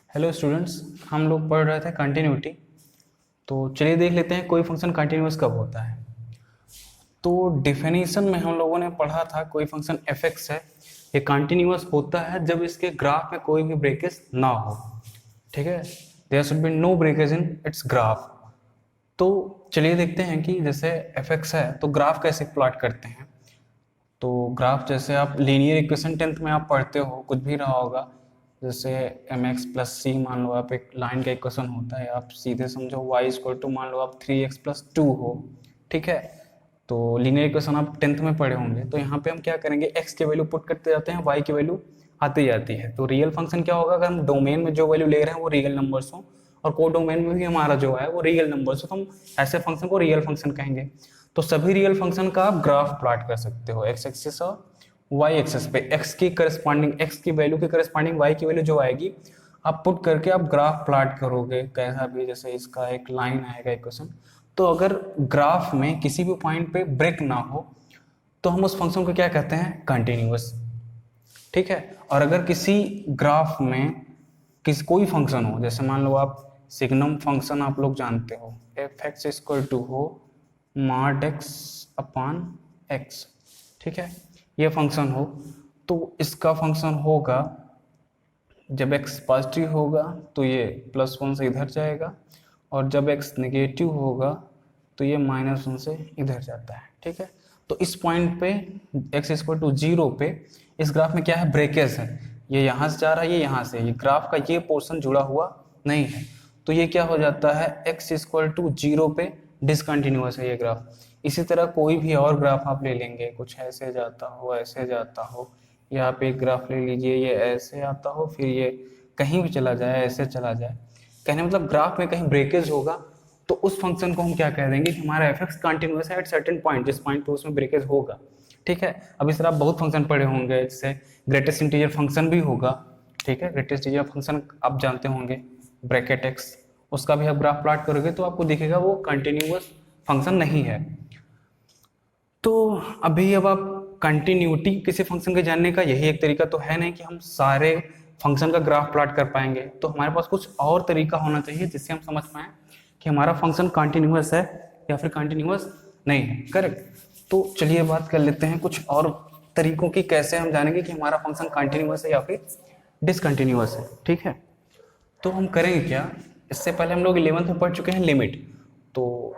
Hello students, हम लोग पढ़ रहे थे कंटिन्यूटी। तो चलिए देख लेते हैं कोई फंक्शन कंटिन्यूअस कब होता है। तो डेफिनेशन में हम लोगों ने पढ़ा था कोई फंक्शन एफ एक्स है, ये कंटिन्यूअस होता है जब इसके ग्राफ में कोई भी ब्रेकेज ना हो। ठीक है, there should be no breakage in its graph. तो चलिए देखते हैं कि जैसे एफ एक्स है तो ग्राफ कैसे प्लॉट करते हैं। तो ग्राफ जैसे आप लीनियर इक्वेशन 10th में आप पढ़ते हो, कुछ भी रहा होगा, जैसे एम एक्स प्लस सी मान लो आप एक लाइन का इक्वेशन होता है, आप सीधे समझो वाई इक्वल टू मान लो आप 3x प्लस 2 हो। ठीक है, तो लीनियर इक्वेशन आप 10th में पढ़े होंगे। तो यहाँ पे हम क्या करेंगे, x की वैल्यू पुट करते जाते हैं, y की वैल्यू आती जाती है। तो रियल फंक्शन क्या होगा, अगर हम डोमेन में जो वैल्यू ले रहे हैं वो रियल नंबर्स हो और को डोमेन में भी हमारा जो है वो रियल नंबर्स हो, तो हम ऐसे फंक्शन को रियल फंक्शन कहेंगे। तो सभी रियल फंक्शन का आप ग्राफ प्लॉट कर सकते हो एक्स एक्सिस और वाई एक्सिस पे। एक्स की करस्पॉन्डिंग, एक्स की वैल्यू की करस्पॉन्डिंग वाई की वैल्यू जो आएगी आप पुट करके आप ग्राफ प्लॉट करोगे कैसा भी। जैसे इसका एक लाइन आएगा इक्वेशन, तो अगर ग्राफ में किसी भी पॉइंट पे ब्रेक ना हो तो हम उस फंक्शन को क्या कहते हैं, कंटिन्यूअस। ठीक है, और अगर किसी ग्राफ में किसी कोई फंक्शन हो, जैसे मान लो आप सिग्नम फंक्शन आप लोग जानते हो, एफ एक्स इक्वल टू हो मॉड एक्स अपान एक्स। ठीक है, ये फंक्शन हो तो इसका फंक्शन होगा जब x पॉजिटिव होगा तो ये +1 से इधर जाएगा, और जब x नेगेटिव होगा तो ये -1 से इधर जाता है। ठीक है, तो इस पॉइंट पे x इक्वल टू 0 पे इस ग्राफ में क्या है, ब्रेकेज है। ये यहाँ से जा रहा है, ये यहाँ से, ये ग्राफ का ये पोर्शन जुड़ा हुआ नहीं है, तो ये क्या हो जाता है, x इक्वल टू 0 पे डिसकंटिन्यूअस है ये ग्राफ। इसी तरह कोई भी और ग्राफ आप ले लेंगे, कुछ ऐसे जाता हो ऐसे जाता हो, यहाँ पे एक ग्राफ ले लीजिए, ये ऐसे आता हो फिर ये कहीं भी चला जाए, ऐसे चला जाए। कहने मतलब ग्राफ में कहीं ब्रेकेज होगा तो उस फंक्शन को हम क्या कह देंगे कि हमारा एफ एक्स कंटिन्यूअस है एट सर्टेन पॉइंट, जिस पॉइंट पे उसमें ब्रेकेज होगा। ठीक है, अब इस तरह आप बहुत फंक्शन पढ़े होंगे, जैसे ग्रेटेस्ट इंटीजर फंक्शन भी होगा। ठीक है, ग्रेटेस्ट इंटीजर फंक्शन आप जानते होंगे, ब्रैकेट एक्स, उसका भी आप ग्राफ प्लॉट करोगे तो आपको दिखेगा वो कंटिन्यूअस फंक्शन नहीं है। तो अभी अब आप कंटिन्यूटी किसी फंक्शन के जानने का यही एक तरीका तो है नहीं कि हम सारे फंक्शन का ग्राफ प्लॉट कर पाएंगे, तो हमारे पास कुछ और तरीका होना चाहिए जिससे हम समझ पाएं कि हमारा फंक्शन कंटिन्यूअस है या फिर कंटिन्यूअस नहीं है। करेक्ट, तो चलिए बात कर लेते हैं कुछ और तरीकों की, कैसे हम जानेंगे कि हमारा फंक्शन कंटिन्यूअस है या फिर डिसकंटिन्यूअस है। ठीक है, तो हम करेंगे क्या, इससे पहले हम लोग 11th में पढ़ चुके हैं लिमिट। तो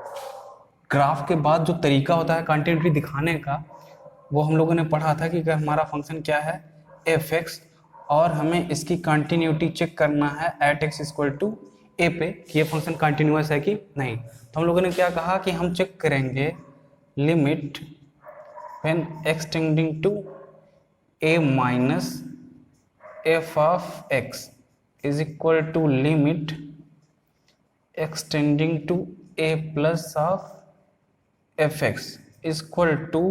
ग्राफ के बाद जो तरीका होता है कंटिन्यूटी दिखाने का, वो हम लोगों ने पढ़ा था कि अगर हमारा फंक्शन क्या है, एफ एक्स, और हमें इसकी कंटिन्यूटी चेक करना है एट एक्स इक्वल टू ए पे कि ये फंक्शन कंटिन्यूअस है कि नहीं। तो हम लोगों ने क्या कहा कि हम चेक करेंगे limit when x tending to a minus f of x is equal to limit x tending to a plus of f x equal to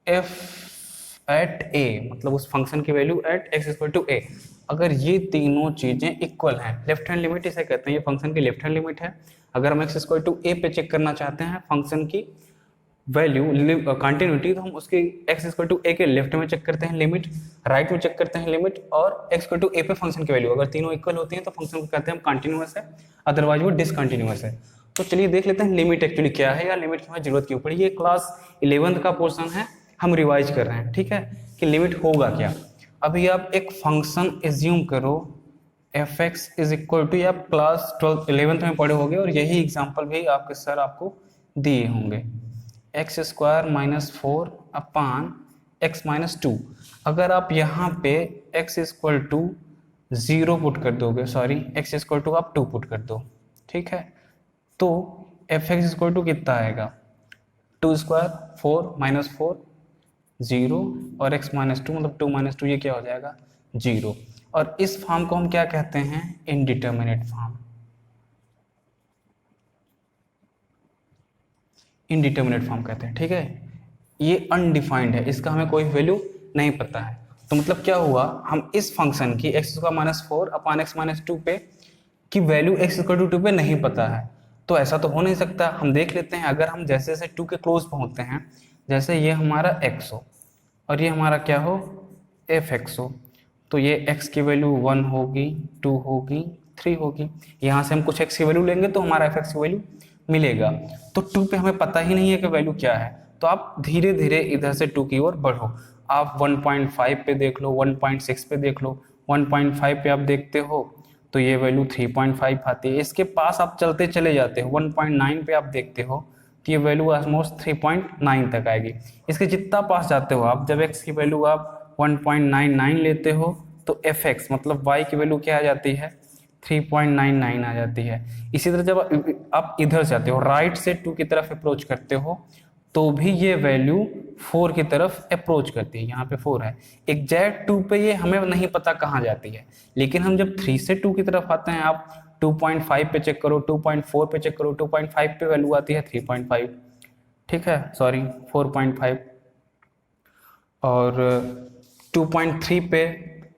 f at a, मतलब उस फंक्शन की value at x equal to a. अगर ये तीनों चीजें equal हैं, left hand limit इसे कहते हैं, ये फंक्शन की लेफ्ट हैंड लिमिट है। अगर हम एक्स इक्वल टू ए पे चेक करना चाहते हैं फंक्शन की वैल्यू कंटिन्यूटी, तो हम उसकी एक्स इक्वल टू ए के लेफ्ट में चेक करते हैं लिमिट, राइट में चेक करते हैं लिमिट, और एक्स इक्वल टू ए पे फंक्शन की वैल्यू। अगर तीनों इक्वल होती हैं तो फंक्शन को कहते हैं हम कंटिन्यूअस है, अदरवाइज वो डिसकंटिन्यूअस है। तो चलिए देख लेते हैं लिमिट एक्चुअली क्या है या लिमिट की हमें जरूरत क्यों पड़ी। ये क्लास 11th का पोर्शन है, हम रिवाइज कर रहे हैं। ठीक है, कि लिमिट होगा क्या। अभी आप एक फंक्शन एज्यूम करो f x is equal to, आप क्लास 11th में पढ़े होंगे और यही एग्जाम्पल भी आपके सर आपको दिए होंगे, एक्स स्क्वायर माइनस 4 अपान एक्स माइनस 2। अगर आप यहाँ पे एक्स इक्वल टू 0 पुट कर दोगे, सॉरी एक्स इक्वल टू आप 2 पुट कर दो। ठीक है, तो एफ एक्स इक्वल टू कितना आएगा, 2 स्क्वायर 4 माइनस 4 0 और x माइनस 2, मतलब 2 माइनस 2 ये क्या हो जाएगा 0। और इस फॉर्म को हम क्या कहते हैं, इनडिटर्मिनेट फॉर्म। इनडिटर्मिनेट फॉर्म कहते हैं। ठीक है, ये अनडिफाइंड है, इसका हमें कोई वैल्यू नहीं पता है। तो मतलब क्या हुआ, हम इस फंक्शन की एक्स स्क्वायर माइनस 4 अपान एक्स माइनस 2 पे की वैल्यू एक्स इक्वल टू 2 पे नहीं पता है। तो ऐसा तो हो नहीं सकता। हम देख लेते हैं, अगर हम जैसे जैसे 2 के क्लोज पहुंचते हैं, जैसे ये हमारा x हो और ये हमारा क्या हो एफ एक्स हो, तो ये x की वैल्यू 1 होगी, 2 होगी, 3 होगी। यहाँ से हम कुछ x की वैल्यू लेंगे तो हमारा fx की वैल्यू मिलेगा। तो 2 पे हमें पता ही नहीं है कि वैल्यू क्या है, तो आप धीरे धीरे इधर से 2 की ओर बढ़ो। आप 1.5 पे देख लो, 1.6 पे देख लो, 1.5 पे आप देखते हो तो ये वैल्यू 3.5 आती है। इसके पास आप चलते चले जाते हो, 1.9 पे आप देखते हो तो ये वैल्यू ऑलमोस्ट 3.9 तक आएगी। इसके जितना पास जाते हो आप, जब x की वैल्यू आप 1.99 लेते हो तो fx मतलब y की वैल्यू क्या आ जाती है, 3.99 आ जाती है। इसी तरह जब आप इधर से आते हो, राइट से 2 की तरफ अप्रोच करते हो तो भी ये वैल्यू 4 की तरफ अप्रोच करती है। यहाँ पे 4 है, एग्जैक्ट 2 पे ये हमें नहीं पता कहाँ जाती है, लेकिन हम जब 3 से 2 की तरफ आते हैं, आप 2.5 पे चेक करो, 2.4 पे चेक करो, 2.5 पे वैल्यू आती है 3.5, ठीक है, सॉरी 4.5, और 2.3 पे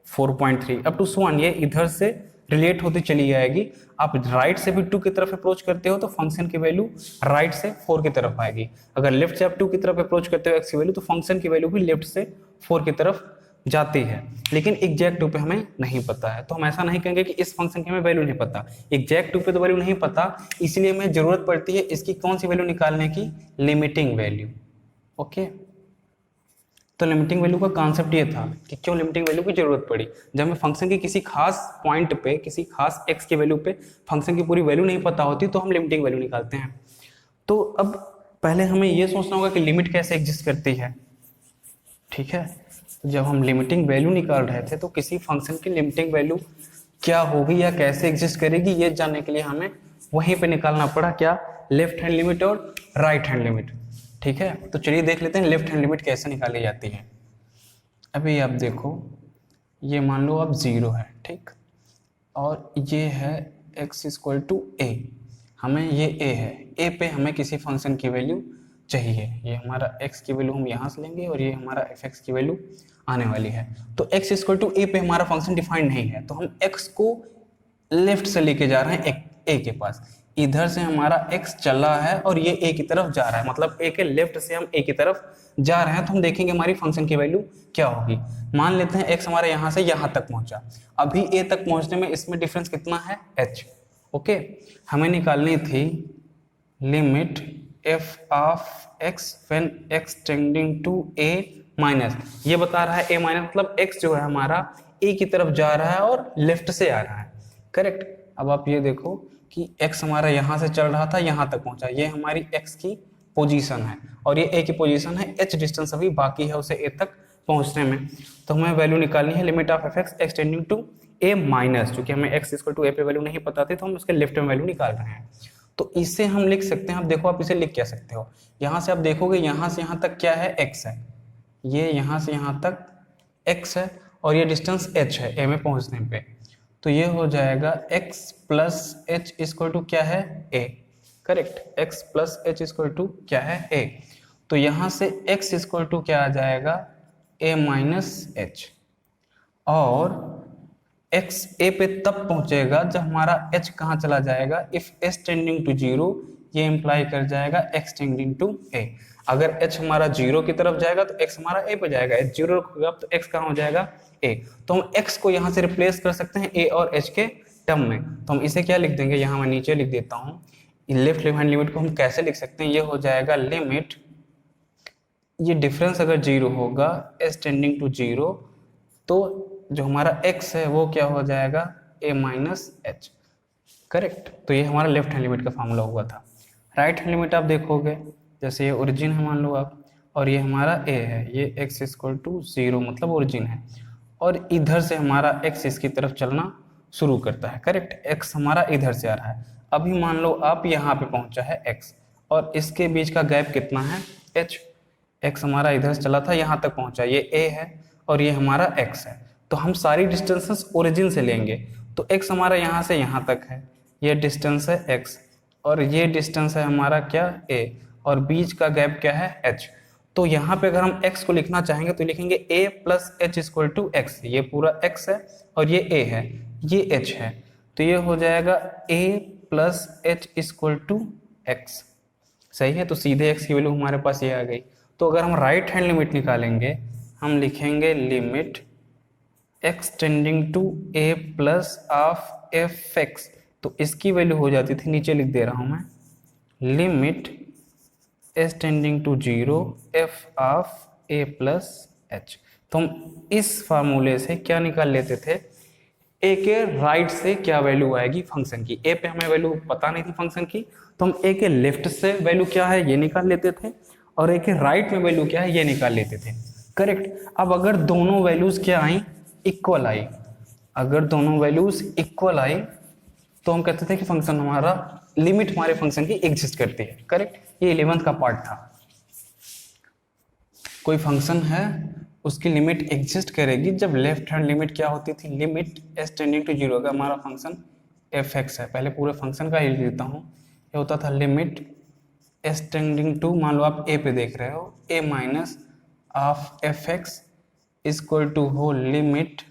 4.3, अप टू 1, ये इधर से रिलेट होती चली जाएगी। आप राइट से भी 2 की तरफ अप्रोच करते हो तो फंक्शन की वैल्यू राइट से 4 की तरफ आएगी। अगर लेफ्ट से आप 2 की तरफ अप्रोच करते हो x की वैल्यू, तो फंक्शन की वैल्यू भी लेफ्ट से 4 की तरफ जाती है। लेकिन एग्जैक्ट 2 पे हमें नहीं पता है, तो हम ऐसा नहीं कहेंगे कि इस फंक्शन की हमें वैल्यू नहीं पता। एग्जैक्ट 2 पे तो वैल्यू नहीं पता, इसलिए हमें जरूरत पड़ती है इसकी कौन सी वैल्यू निकालने की, लिमिटिंग वैल्यू। ओके, तो लिमिटिंग वैल्यू का कॉन्सेप्ट ये था कि क्यों लिमिटिंग वैल्यू की जरूरत पड़ी। जब हमें फंक्शन की किसी खास पॉइंट पे, किसी खास x की वैल्यू पे फंक्शन की पूरी वैल्यू नहीं पता होती, तो हम लिमिटिंग वैल्यू निकालते हैं। तो अब पहले हमें ये सोचना होगा कि लिमिट कैसे एग्जिस्ट करती है, ठीक है। जब हम लिमिटिंग वैल्यू निकाल रहे थे तो किसी फंक्शन की लिमिटिंग वैल्यू क्या होगी या कैसे एग्जिस्ट करेगी, ये जानने के लिए हमें वहीं पे निकालना पड़ा क्या, लेफ्ट हैंड लिमिट और राइट हैंड लिमिट, ठीक है। तो चलिए देख लेते हैं लेफ्ट हैंड लिमिट कैसे निकाली जाती है। अभी आप देखो, ये मान लो अब 0 है, ठीक, और ये है x इक्वल टू ए, हमें ये a है, a पे हमें किसी फंक्शन की वैल्यू चाहिए। ये हमारा x की वैल्यू हम यहाँ से लेंगे और ये हमारा fx की वैल्यू आने वाली है। तो x इक्वल टू a पे हमारा फंक्शन डिफाइंड नहीं है, तो हम x को लेफ्ट से लेके जा रहे हैं a के पास। इधर से हमारा x चला है और ये a की तरफ जा रहा है, मतलब a के लेफ्ट से हम a की तरफ जा रहे हैं। तो हम देखेंगे हमारी फंक्शन की वैल्यू क्या होगी। मान लेते हैं x हमारे यहाँ से यहाँ तक पहुंचा, अभी a तक पहुंचने में इसमें डिफरेंस कितना है, h। ओके, हमें निकालनी थी limit f of x when x tending to a minus, ये बता रहा है a माइनस मतलब x जो है हमारा a की तरफ जा रहा है और लेफ्ट से आ रहा है, करेक्ट। अब आप ये देखो कि x हमारा यहाँ से चल रहा था, यहाँ तक पहुंचा, ये हमारी x की पोजीशन है और ये a की पोजीशन है, h डिस्टेंस अभी बाकी है उसे a तक पहुंचने में। तो हमें वैल्यू निकालनी है limit of fx x tending to a minus, क्योंकि हमें x इक्वल टू a पे वैल्यू नहीं पता थी तो हम उसके लेफ्ट में वैल्यू निकाल रहे हैं। तो इसे हम लिख सकते हैं, आप देखो आप इसे लिख क्या सकते हो, यहाँ से आप देखोगे यहाँ से यहाँ तक क्या है, x है, ये यहाँ से यहाँ तक x है और ये डिस्टेंस h है a में पहुंचने पे। तो ये हो जाएगा x plus h equal to क्या है, a, correct. x plus h equal to क्या है, a। तो यहाँ से x इक्वल टू क्या आ जाएगा, a माइनस h, और x a पे तब पहुंचेगा जब हमारा h कहाँ चला जाएगा, इफ h टेंडिंग टू 0, ये इंप्लाई कर जाएगा x टेंडिंग टू a। अगर h हमारा 0 की तरफ जाएगा तो x हमारा a पे जाएगा, h 0 रखोगे तो x कहाँ हो जाएगा, a। तो हम x को यहाँ से रिप्लेस कर सकते हैं a और h के टर्म में। तो हम इसे क्या लिख देंगे, यहाँ मैं नीचे लिख देता हूँ, लेफ्ट हैंड लिमिट को हम कैसे लिख सकते हैं, ये हो जाएगा लिमिट, ये डिफरेंस अगर 0 होगा h टेंडिंग टू 0, तो जो हमारा x है वो क्या हो जाएगा, a माइनस h, करेक्ट। तो ये हमारा लेफ्ट हैंड लिमिट का फॉर्मूला हुआ था। राइट हैंड लिमिट आप देखोगे, जैसे ये ओरिजिन है मान लो आप, और ये हमारा a है, ये x इक्वल टू 0 मतलब ओरिजिन है, और इधर से हमारा x इसकी तरफ चलना शुरू करता है, करेक्ट। x हमारा इधर से आ रहा है, अभी मान लो आप यहाँ पे पहुंचा है x, और इसके बीच का गैप कितना है, h। x हमारा इधर से चला था यहाँ तक पहुंचा, ये a है और ये हमारा x है। तो हम सारी डिस्टेंसेस ओरिजिन से लेंगे, तो x हमारा यहाँ से यहाँ तक है, ये डिस्टेंस है x, और ये डिस्टेंस है हमारा क्या, a, और बीच का गैप क्या है, h। तो यहाँ पे अगर हम x को लिखना चाहेंगे तो लिखेंगे a plus h equal to x, ये पूरा x है और ये a है, ये h है, तो ये हो जाएगा a plus h equal to x, सही है। तो सीधे x की वैल्यू हमारे पास ये आ गई। तो अगर हम राइट हैंड लिमिट निकालेंगे, हम लिखेंगे limit x tending to a plus of f x, तो इसकी वैल्यू हो जाती थी, नीचे लिख दे रहा हूं मैं, limit s tending to zero f of a plus h. तो हम इस फार्मूले से क्या निकाल लेते थे, ए के राइट से क्या वैल्यू आएगी फंक्शन की। ए पे हमें वैल्यू पता नहीं थी फंक्शन की, तो हम ए के लेफ्ट से वैल्यू क्या है ये निकाल लेते थे, और ए के राइट में वैल्यू क्या है ये निकाल लेते थे। करेक्ट। अब अगर दोनों वैल्यूज क्या आई, इक्वल आई, अगर दोनों वैल्यूज इक्वल आई तो हम कहते थे कि फंक्शन हमारा, लिमिट हमारे फंक्शन की एग्जिस्ट करती है। करेक्ट। ये 11th का पार्ट था। कोई फंक्शन है उसकी लिमिट एग्जिस्ट करेगी जब लेफ्ट हैंड लिमिट क्या होती थी, limit s tending to zero. अगर हमारा फंक्शन एफ एक्स है, पहले पूरे फंक्शन का ही लेता हूँ, ये होता था लिमिट एस टेंडिंग टू, मान लो आप ए पे देख रहे हो, a minus of f x equal to हो limit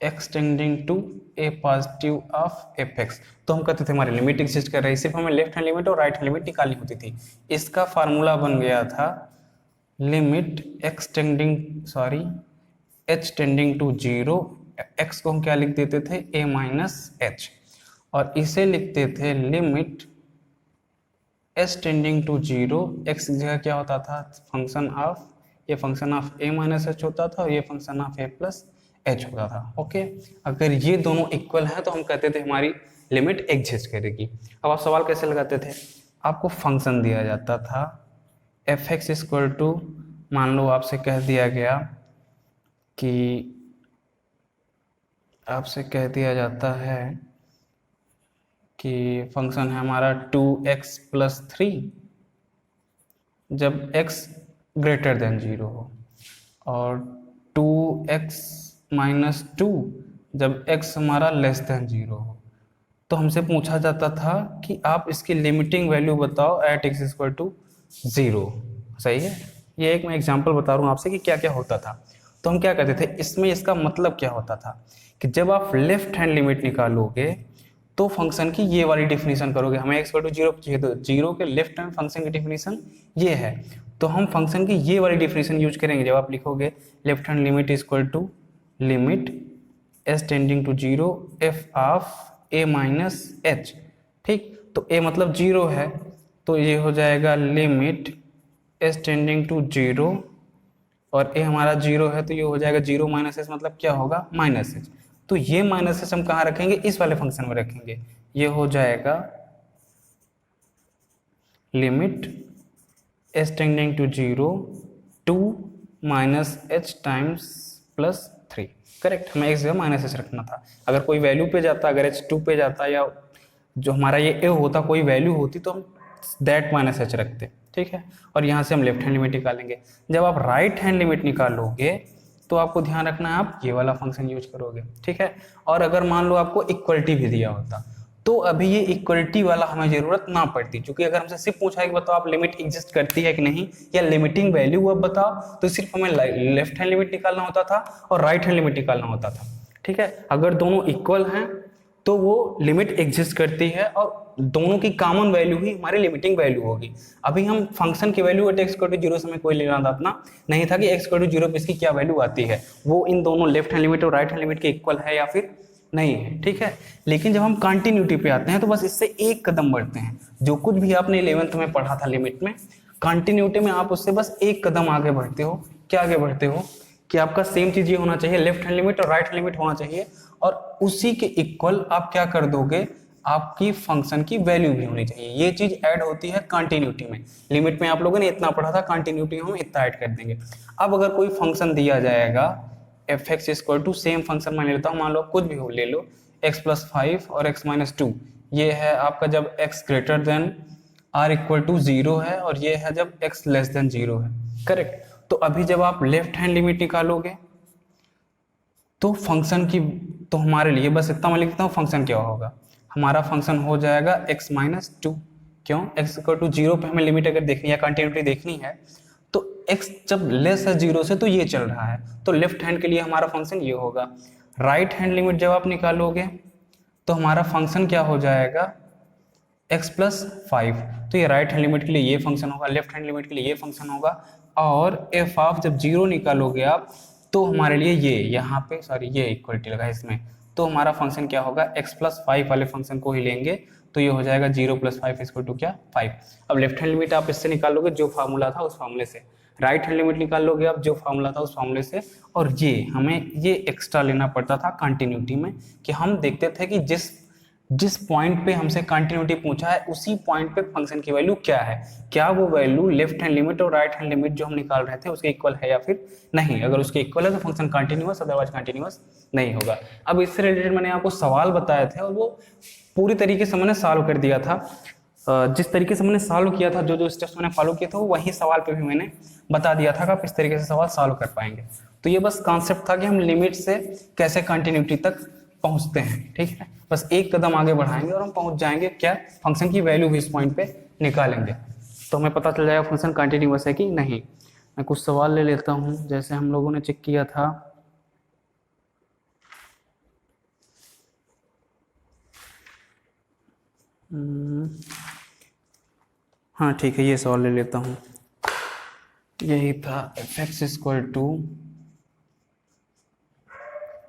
x tending to a positive of f x. तो हम कहते थे हमारी लिमिट एग्जिस्ट कर रही है, सिर्फ हमें लेफ्ट हैंड लिमिट और राइट हैंड लिमिट निकालनी होती थी। इसका फार्मूला बन गया था limit x tending h tending to zero, x को हम क्या लिख देते थे, ए माइनस एच, और इसे लिखते थे limit s tending to zero, x की जगह क्या होता था, फंक्शन ऑफ, ये function of a minus h होता था और ये function of a plus h होता था। ओके। अगर ये दोनों इक्वल हैं तो हम कहते थे हमारी लिमिट एग्जिस्ट करेगी। अब आप सवाल कैसे लगाते थे, आपको फंक्शन दिया जाता था एफ एक्स इक्वल टू, मान लो आपसे कह दिया गया कि, आपसे कह दिया जाता है कि फंक्शन है हमारा 2x प्लस 3 जब x ग्रेटर देन 0 हो, और 2x माइनस 2 जब x हमारा लेस देन 0 हो। तो हमसे पूछा जाता था कि आप इसकी लिमिटिंग वैल्यू बताओ एट x इक्वल टू 0। सही है। ये एक मैं एग्जांपल बता रहा हूँ आपसे कि क्या क्या होता था। तो हम क्या कहते थे इसमें, इसका मतलब क्या होता था कि जब आप लेफ्ट हैंड लिमिट निकालोगे तो फंक्शन की ये वाली डिफिनीशन करोगे, हमें x इक्वल टू 0 चाहिए, तो 0 के लेफ्ट हैंड फंक्शन की डिफिनीशन ये है, तो हम फंक्शन की ये वाली डिफिनीशन यूज करेंगे जब आप लिखोगे left hand limit equal to limit s tending to 0 f of a minus h. ठीक, तो a मतलब 0 है, तो ये हो जाएगा लिमिट एस टेंडिंग टू 0, और a हमारा 0 है तो ये हो जाएगा 0 माइनस एच, मतलब क्या होगा, माइनस एच। तो ये माइनस एच हम कहाँ रखेंगे, इस वाले फंक्शन में रखेंगे। ये हो जाएगा limit s tending to 0 2 minus h times plus 3। Correct, हमें एक जगह माइनस एच रखना था। अगर कोई वैल्यू पे जाता, अगर एच 2 पे जाता, या जो हमारा ये ए होता कोई वैल्यू होती, तो हम दैट माइनस एच रखते। ठीक है, और यहाँ से हम लेफ्ट हैंड लिमिट निकालेंगे। जब आप राइट हैंड लिमिट निकालोगे तो आपको ध्यान रखना है आप ये वाला फंक्शन यूज करोगे। ठीक है, और अगर मान लो आपको इक्वलिटी भी दिया होता तो अभी ये इक्वलिटी वाला हमें जरूरत ना पड़ती, क्योंकि अगर हमसे सिर्फ पूछा है कि बताओ आप लिमिट एग्जिस्ट करती है कि नहीं, या लिमिटिंग वैल्यू अब बताओ, तो सिर्फ हमें लेफ्ट हैंड लिमिट निकालना होता था और राइट हैंड लिमिट निकालना होता था। ठीक है, अगर दोनों इक्वल हैं तो वो लिमिट एग्जिस्ट करती है और दोनों की कॉमन वैल्यू ही हमारी लिमिटिंग वैल्यू होगी। अभी हम फंक्शन की value at x equal to 0 से हमें कोई लेना देना नहीं था कि एक्स इक्वल टू 0 पे इसकी क्या वैल्यू आती है, वो इन दोनों लेफ्ट हैंड लिमिट और राइट हैंड लिमिट के इक्वल है या फिर नहीं है। ठीक है, लेकिन जब हम कंटिन्यूटी पे आते हैं तो बस इससे एक कदम बढ़ते हैं। जो कुछ भी आपने 11th में पढ़ा था लिमिट में, कंटिन्यूटी में आप उससे बस एक कदम आगे बढ़ते हो। क्या आगे बढ़ते हो कि आपका सेम चीज ये होना चाहिए, लेफ्ट हैंड लिमिट और राइट हैंड लिमिट होना चाहिए, और उसी के इक्वल आप क्या कर दोगे, आपकी फंक्शन की वैल्यू भी होनी चाहिए। ये चीज ऐड होती है कंटिन्यूटी में। लिमिट में आप लोगों ने इतना पढ़ा था, कंटिन्यूटी में हम इतना ऐड कर देंगे। अब अगर कोई फंक्शन दिया जाएगा f x equal to, same function मैं लेता हूँ, मान लो कुछ भी हो ले लो, एक्स प्लस 5 और एक्स माइनस 2, ये है आपका जब x greater than or equal to 0 है, और ये है जब एक्स लेस देन 0 है। करेक्ट, तो अभी जब आप लेफ्ट हैंड लिमिट निकालोगे तो फंक्शन की, तो हमारे लिए बस इतना मैं लिखता हूँ फंक्शन क्या होगा, हमारा फंक्शन हो जाएगा x माइनस 2। क्यों, x इक्वल टू 0 पे हमें लिमिट अगर देखनी है, कंटिन्यूटी देखनी है, तो x जब लेस है 0 से तो ये चल रहा है, तो लेफ्ट हैंड के लिए हमारा फंक्शन ये होगा। राइट हैंड लिमिट जब आप निकालोगे तो हमारा फंक्शन क्या हो जाएगा, x प्लस 5। तो ये राइट हैंड लिमिट के लिए ये फंक्शन होगा, लेफ्ट हैंड लिमिट के लिए ये फंक्शन होगा। और एफ ऑफ जब 0 निकालोगे आप तो हमारे लिए ये यहाँ पे सॉरी ये इक्वलिटी लगा है इसमें, तो हमारा फंक्शन क्या होगा, x+5 वाले फंक्शन को ही लेंगे, तो ये हो जाएगा 0 + 5 इक्वल टू क्या 5। अब लेफ्ट हैंड लिमिट आप इससे निकाल लोगे जो फार्मूला था उस फार्मूले से, राइट हैंड लिमिट निकाल लोगे आप जो फार्मूला था उस फार्मूले से, और ये हमें ये एक्स्ट्रा लेना पड़ता था कंटिन्यूटी में, कि हम देखते थे कि जिस पॉइंट पे हमसे कंटिन्यूटी पूछा है उसी पॉइंट पे फंक्शन की वैल्यू क्या है, क्या वो वैल्यू लेफ्ट हैंड लिमिट और राइट हैंड लिमिट जो हम निकाल रहे थे उसके इक्वल है या फिर नहीं। अगर उसके इक्वल है तो फंक्शन कंटिन्यूअस, अदरवाइज कंटिन्यूअस नहीं होगा। अब इससे रिलेटेड मैंने आपको सवाल बताए थे और वो पूरी तरीके से मैंने सॉल्व कर दिया था। जिस तरीके से मैंने सॉल्व किया था, जो जो स्टेप्स मैंने फॉलो किए थे वो वही सवाल पे भी मैंने बता दिया था कि आप इस तरीके से सवाल सॉल्व कर पाएंगे। तो ये बस कॉन्सेप्ट था कि हम लिमिट से कैसे कंटिन्यूटी तक पहुंचते हैं, ठीक है। बस एक कदम आगे बढ़ाएंगे और हम पहुंच जाएंगे क्या, फंक्शन की वैल्यू भी इस पॉइंट पे निकालेंगे, तो हमें पता चल जाएगा फंक्शन कंटिन्यूअस है कि नहीं। मैं कुछ सवाल ले लेता हूं, जैसे हम लोगों ने चेक किया था, हाँ ठीक है, ये सवाल ले लेता हूँ। यही था f(x) =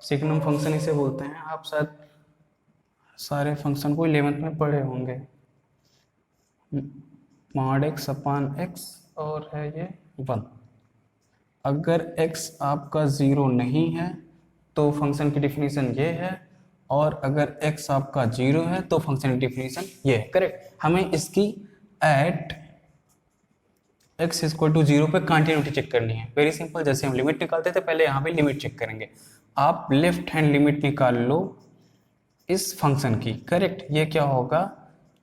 सिग्नम फंक्शन इसे बोलते हैं। आप शायद सारे फंक्शन को 11th में पढ़े होंगे। mod x/x और है ये 1। अगर x आपका 0 नहीं है तो फंक्शन की डिफिनीशन ये है, और अगर x आपका 0 है तो फंक्शन की डिफिनीशन ये है। करेक्ट। हमें इसकी एट x = 0 पे कंटिन्यूटी चेक करनी है। वेरी सिंपल, जैसे हम लिमिट निकालते थे पहले यहाँ पे लिमिट चेक करेंगे। आप लेफ्ट हैंड लिमिट निकाल लो इस फंक्शन की। करेक्ट। ये क्या होगा,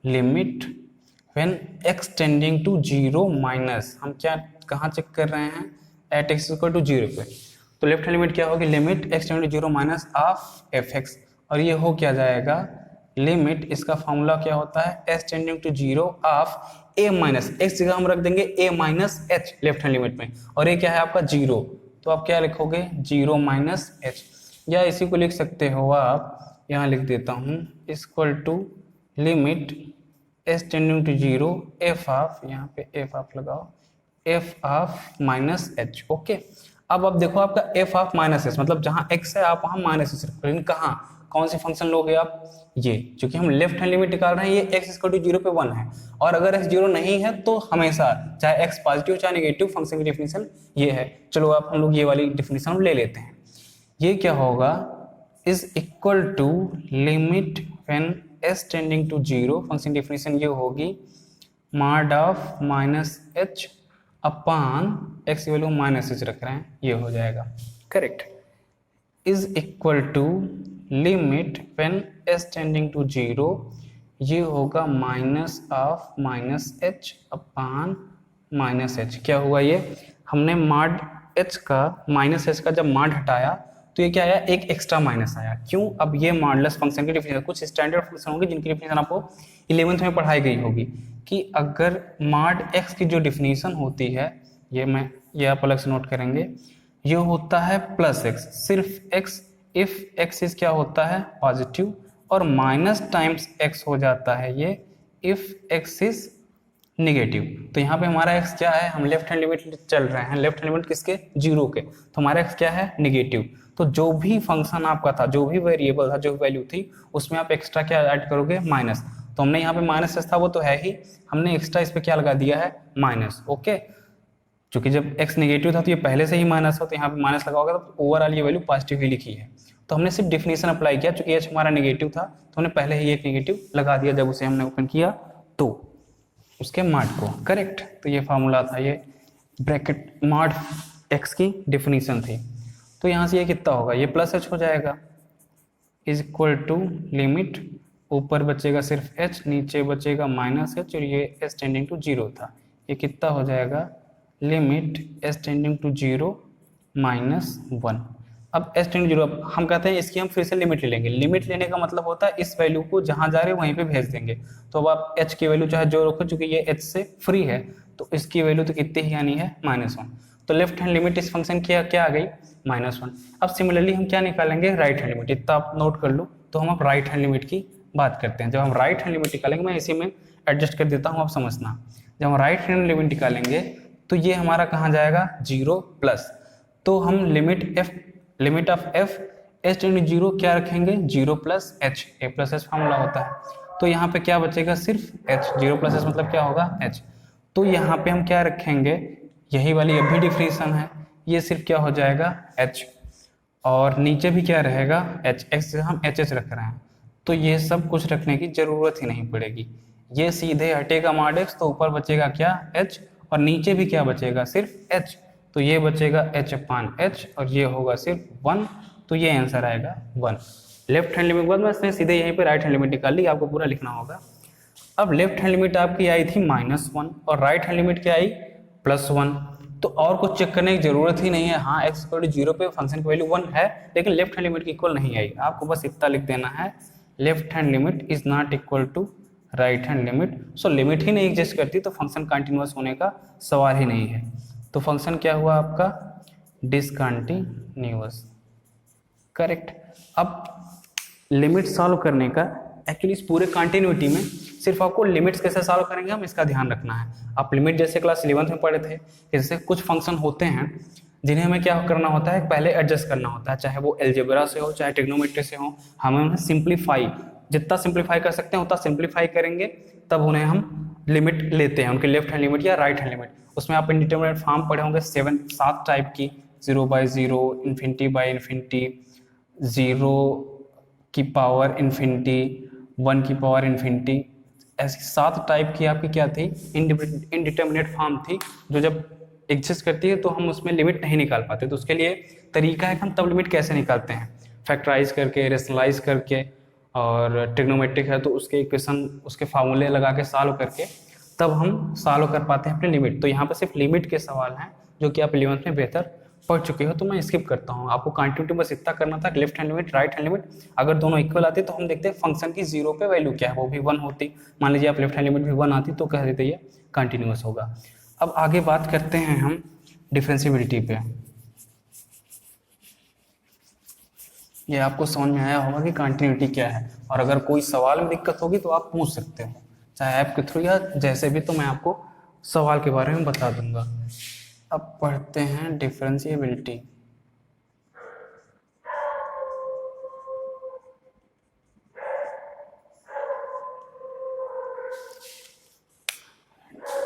limit when x tending to 0 minus, हम क्या कहाँ चेक कर रहे हैं, एट x = 0 पे। तो लेफ्ट हैंड लिमिट क्या होगी, limit x tending to 0 minus of fx, और ये हो क्या जाएगा, लिमिट, इसका फॉर्मूला क्या होता है, s tending to 0 of a minus, x जगह हम रख देंगे a minus h left hand limit में, और ये क्या है आपका 0, तो आप क्या लिखोगे 0 माइनस h, या इसी को लिख सकते हो आप, यहाँ लिख देता हूँ, equal to limit s tending to 0 f of, यहाँ पे f ऑफ लगाओ, f of minus h। Okay. अब देखो आपका f ऑफ माइनस h, मतलब जहाँ x है आप वहाँ माइनस h रखो, लेकिन कहाँ, कौन से फंक्शन लोगे आप, ये, क्योंकि हम लेफ्ट हैंड लिमिट निकाल रहे हैं, ये x = 0 पे 1 है, और अगर x 0 नहीं है तो हमेशा चाहे x पॉजिटिव चाहे नेगेटिव, फंक्शन की डिफिनीशन ये है। चलो आप हम लोग ये वाली डिफिनीशन ले लेते हैं। ये क्या होगा, is equal to limit when s tending to 0, function definition ये होगी mod of minus h upon x की वैल्यू माइनस h रख रहे हैं, ये हो जाएगा। Correct. Is equal to limit when s tending to 0, ये होगा minus of minus h upon minus h। क्या हुआ, ये हमने mod h का माइनस h का जब mod हटाया तो ये क्या आया, एक एक्स्ट्रा माइनस आया। क्यों, अब ये मॉडुलस फंक्शन की डिफिनीशन, कुछ स्टैंडर्ड फंक्शन होंगे जिनकी डिफिनीशन आपको 11th में पढ़ाई गई होगी, कि अगर mod x की जो डिफिनीशन होती है, ये आप अलग से नोट करेंगे, ये होता है प्लस x, सिर्फ x, इफ x इज क्या होता है पॉजिटिव, और माइनस टाइम्स x हो जाता है ये इफ x इज नेगेटिव। तो यहाँ पे हमारा x क्या है, हम लेफ्ट हैंड लिमिट चल रहे हैं, लेफ्ट हैंड लिमिट किसके, 0 के, तो हमारा x क्या है, नेगेटिव। तो जो भी फंक्शन आपका था, जो भी वेरिएबल था, जो वैल्यू थी, उसमें आप एक्स्ट्रा क्या ऐड करोगे, माइनस। तो हमने यहाँ पे माइनस था, वो तो है ही, हमने एक्स्ट्रा इस पे क्या लगा दिया है, माइनस। ओके। क्योंकि जब x नेगेटिव था तो ये पहले से ही माइनस था, तो यहाँ पे माइनस लगा होगा, तो ओवरऑल ये वैल्यू पॉजिटिव ही लिखी है। तो हमने सिर्फ डिफिनीशन अप्लाई किया, चूंकि h हमारा नेगेटिव था तो हमने पहले ही एक नेगेटिव लगा दिया जब उसे हमने ओपन किया तो उसके mod को। करेक्ट। तो ये फार्मूला था, ये ब्रैकेट mod x की डिफिनीशन थी। तो यहाँ से ये कितना होगा, ये प्लस h हो जाएगा, इज इक्वल टू लिमिट, ऊपर बचेगा सिर्फ h, नीचे बचेगा माइनस h, और ये s टेंडिंग टू 0 था, ये कितना हो जाएगा, limit s tending to 0 minus 1। अब s टेंडिंग 0, हम कहते हैं इसकी हम फिर से लिमिट ले लेंगे। लिमिट लेने का मतलब होता है इस वैल्यू को जहां जा रहे हैं वहीं पे भेज देंगे। तो अब आप h की वैल्यू चाहे जो रखो, चूंकि ये h से फ्री है तो इसकी वैल्यू तो कितनी ही आनी है, -1। तो लेफ्ट हैंड लिमिट इस फंक्शन की क्या आ गई, -1। अब सिमिलरली हम क्या निकालेंगे, राइट हैंड लिमिट। इतना आप नोट कर लो। तो हम अब राइट हैंड लिमिट की बात करते हैं। जब हम राइट हैंड लिमिट निकालेंगे, मैं इसी में एडजस्ट कर देता हूँ, आप समझना। जब हम राइट हैंड लिमिट निकालेंगे तो ये हमारा कहाँ जाएगा, 0 प्लस, तो हम limit of f h tend to zero क्या रखेंगे, 0 plus h, a plus h formula होता है। तो यहाँ पे क्या बचेगा, सिर्फ एच, 0 प्लस एच मतलब क्या होगा, एच। तो यहाँ पे हम क्या रखेंगे, यही वाली अब भी डिफरेंशिएशन है, ये सिर्फ क्या हो जाएगा एच, और नीचे भी क्या रहेगा एच, एक्स हम एच एच रख रहे हैं, तो ये सब कुछ रखने की जरूरत ही नहीं पड़ेगी। ये सीधे हटेगा मॉड एक्स, तो ऊपर बचेगा क्या एच, और नीचे भी क्या बचेगा, सिर्फ एच। तो ये बचेगा एच अपान एच, और ये होगा सिर्फ 1। तो ये आंसर आएगा 1। लेफ्ट हैंड लिमिट के बाद मैं सीधे यहीं पे राइट हैंड लिमिट निकाल ली, आपको पूरा लिखना होगा। अब लेफ्ट हैंड लिमिट आपकी आई थी -1 और राइट हैंड लिमिट क्या आई, +1। तो और कुछ चेक करने की जरूरत ही नहीं है। हाँ, एक्स इक्वल टू 0 पे फंक्शन की वैल्यू 1 है, लेकिन लेफ्ट हैंड लिमिट की इक्वल नहीं आई। आपको बस इतना लिख देना है, left hand limit is not equal to right hand limit. So limit ही नहीं एग्जिस्ट करती तो फंक्शन कंटिन्यूअस होने का सवाल ही नहीं है। तो फंक्शन क्या हुआ आपका, डिसकंटिन्यूअस, करेक्ट। अब लिमिट सॉल्व करने का, एक्चुअली इस पूरे कंटिन्यूटी में सिर्फ आपको लिमिट्स कैसे सॉल्व करेंगे हम इसका ध्यान रखना है। आप लिमिट जैसे क्लास 11th में पढ़े थे, जैसे कुछ फंक्शन होते हैं जिन्हें हमें क्या करना होता है, पहले एडजस्ट करना होता है, चाहे वो एलजेब्रा से हो चाहे ट्रिग्नोमेट्री से हो। हमें उन्हें सिंप्लीफाई, जितना सिंप्लीफाई कर सकते हैं उतना सिंप्लीफाई करेंगे, तब उन्हें हम लिमिट लेते हैं, उनके लेफ्ट हैंड लिमिट या राइट हैंड लिमिट। उसमें आप इंडिटरमिनेट फॉर्म पढ़े होंगे 7 टाइप की, 0/0, इन्फिनिटी/इन्फिनिटी, 0 की पावर इन्फिनिटी, 1 की पावर इन्फिनिटी, ऐसी 7 टाइप की आपकी क्या थी, इनडिटर्मिनेट फॉर्म थी, जो जब एग्जिस्ट करती है तो हम उसमें लिमिट नहीं निकाल पाते। तो उसके लिए तरीका है कि हम तब लिमिट कैसे निकालते हैं, फैक्टराइज करके, रेशनलाइज करके, और ट्रिग्नोमेट्रिक है तो उसके इक्वेशन, उसके फार्मूले लगा के सॉल्व करके तब हम सॉल्व कर पाते हैं अपनी लिमिट। तो यहाँ पर सिर्फ लिमिट के सवाल हैं जो कि आप 11th में बेहतर पढ़ चुके हो, तो मैं स्किप करता हूँ। आपको कंटिन्यूटी बस इतना करना था, left hand limit right hand limit अगर दोनों इक्वल आते तो हम देखते हैं फंक्शन की 0 पे वैल्यू क्या है, वो भी 1 होती। मान लीजिए आप लेफ्ट हैंड लिमिट भी 1 आती तो कह देते ये कंटिन्यूअस होगा। अब आगे बात करते हैं हम डिफरेंशिएबिलिटी पे। ये आपको समझ में आया होगा कि कंटिन्यूटी क्या है, और अगर कोई सवाल में दिक्कत होगी तो आप पूछ सकते हो, चाहे ऐप के थ्रू या जैसे भी, तो मैं आपको सवाल के बारे में बता दूंगा। अब पढ़ते हैं डिफरेंशिएबिलिटी।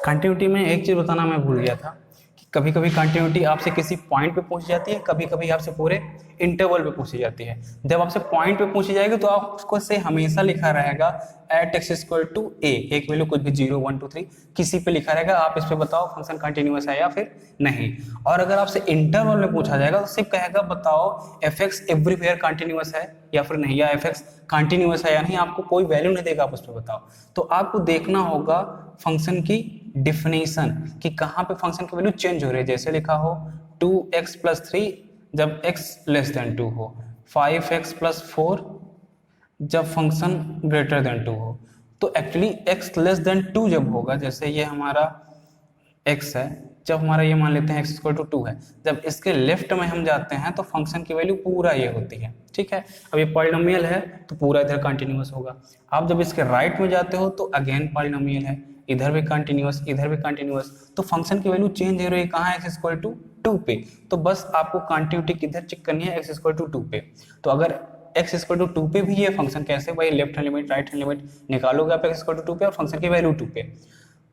कंटिन्यूटी में एक चीज़ बताना मैं भूल गया था कि कभी कभी कंटिन्यूटी आपसे किसी पॉइंट पे पूछी जाती है, कभी कभी आपसे पूरे इंटरवल पे पूछी जाती है। जब आपसे पॉइंट पे पूछी जाएगी तो आप उसको से हमेशा लिखा रहेगा एट एक्स इक्वल टू ए, एक वैल्यू कुछ भी 0 1 2 3 किसी पे लिखा रहेगा। आप इस पे बताओ फंक्शन कंटिन्यूअस है या फिर नहीं। और अगर आपसे इंटरवल में पूछा जाएगा तो सिर्फ कहेगा बताओ एफ एक्स एवरीवेयर कंटिन्यूअस है या फिर नहीं, या एफ एक्स कंटिन्यूअस है या नहीं, आपको कोई वैल्यू नहीं देगा, आप उस पर बताओ। तो आपको देखना होगा फंक्शन की डिफिनेशन कि कहाँ पे फंक्शन की वैल्यू चेंज हो रही है। जैसे लिखा हो 2x + 3 जब x <2 हो, 5x + 4 जब फंक्शन <2 हो। तो एक्चुअली x <2 जब होगा, जैसे ये हमारा x है, जब हमारा ये मान लेते हैं x = 2 है, जब इसके लेफ्ट में हम जाते हैं तो फंक्शन की वैल्यू पूरा ये होती है, ठीक है। अब ये पॉलिनोमियल है तो पूरा इधर कंटिन्यूअस होगा। आप जब इसके राइट में जाते हो तो अगेन पॉलिनोमियल है, इधर भी कंटिन्यूअस, इधर भी कंटिन्यूअस। तो फंक्शन की वैल्यू चेंज हो रही है कहाँ, x = 2 पे। तो बस आपको कंटिन्यूटी किधर चेक करनी है, x = 2 पे। तो अगर x = 2 पे भी ये फंक्शन कैसे, भाई left hand limit right hand limit निकालोगे आप x = 2 पे और फंक्शन की वैल्यू 2 पे।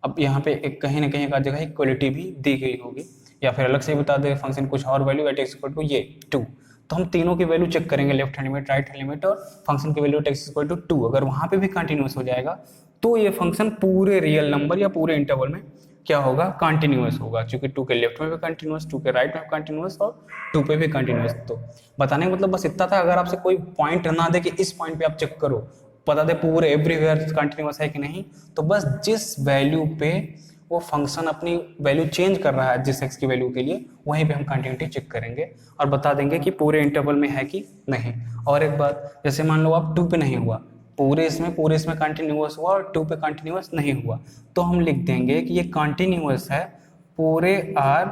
अब यहाँ पे एक कहीं ना कहीं एक जगह इक्वलिटी भी दी गई होगी, या फिर अलग से बता दे फंक्शन कुछ और वैल्यू एट x = ये 2। तो हम तीनों की वैल्यू चेक करेंगे, left hand limit right hand limit और फंक्शन की वैल्यू एट x = 2। अगर वहाँ पे भी कंटिन्यूअस हो जाएगा तो ये फंक्शन पूरे रियल नंबर या पूरे इंटरवल में क्या होगा, कंटिन्यूअस होगा। क्योंकि 2 के लेफ्ट में भी कंटिन्यूअस, 2 के राइट में कंटिन्यूअस और 2 पे भी कंटिन्यूअस। तो बताने का मतलब बस इतना था। अगर आपसे कोई पॉइंट ना दे कि इस पॉइंट पे आप चेक करो, बता दे पूरे एवरीवेयर कंटिन्यूअस है कि नहीं, तो बस जिस वैल्यू पे वो फंक्शन अपनी वैल्यू चेंज कर रहा है जिस x की वैल्यू के लिए, वहीं पे हम कंटिन्यूटी चेक करेंगे और बता देंगे कि पूरे इंटरवल में है कि नहीं। और एक बात, जैसे मान लो आप 2 पे नहीं हुआ, पूरे इसमें कंटिन्यूअस हुआ और 2 पे कंटिन्यूअस नहीं हुआ, तो हम लिख देंगे कि ये कंटिन्यूअस है पूरे r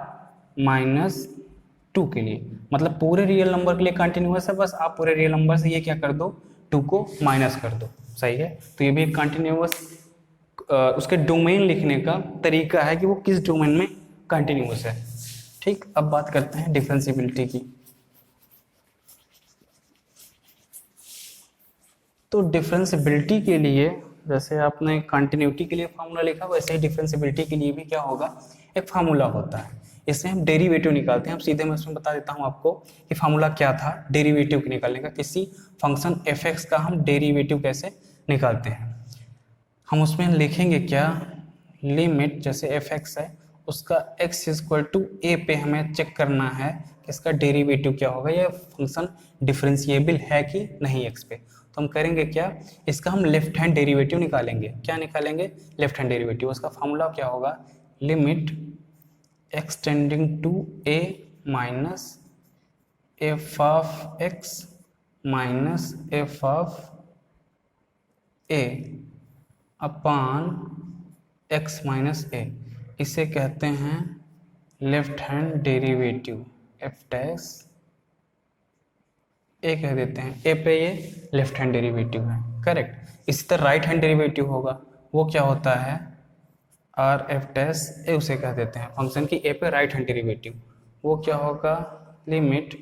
- 2 के लिए, मतलब पूरे रियल नंबर के लिए कंटिन्यूअस है। बस आप पूरे रियल नंबर से ये क्या कर दो, 2 को माइनस कर दो, सही है। तो ये भी कंटिन्यूअस उसके डोमेन लिखने का तरीका है कि वो किस डोमेन में कंटिन्यूअस है। ठीक, अब बात करते हैं डिफरेंशिएबिलिटी की। तो डिफरेंशिएबिलिटी के लिए जैसे आपने कंटिन्यूटी के लिए फार्मूला लिखा, वैसे ही डिफरेंशिएबिलिटी के लिए भी क्या होगा, एक फार्मूला होता है। इसमें हम डेरिवेटिव निकालते हैं। अब सीधे मैं इसमें बता देता हूँ आपको कि फार्मूला क्या था डेरिवेटिव निकालने का। किसी फंक्शन एफ एक्स का हम डेरिवेटिव कैसे निकालते हैं, हम उसमें लिखेंगे क्या, लिमिट जैसे एफ एक्स है उसका x इक्वल टू ए पे हमें चेक करना है कि इसका डेरिवेटिव क्या होगा, यह फंक्शन डिफरेंशिएबल है कि नहीं x पे। तो हम करेंगे क्या, इसका हम लेफ्ट हैंड डेरिवेटिव निकालेंगे। क्या निकालेंगे, लेफ्ट हैंड डेरिवेटिव। उसका फॉर्मूला क्या होगा, limit x tending to a minus f of x minus f of a upon x minus a, इसे कहते हैं left hand derivative, f dash a कह देते हैं। ए पे ये लेफ्ट हैंड डेरिवेटिव है, करेक्ट। इसी तरह राइट हैंड डेरिवेटिव होगा, वो क्या होता है, आर एफ डैश ए उसे कह देते हैं फंक्शन की ए पे राइट हैंड डेरिवेटिव। वो क्या होगा, limit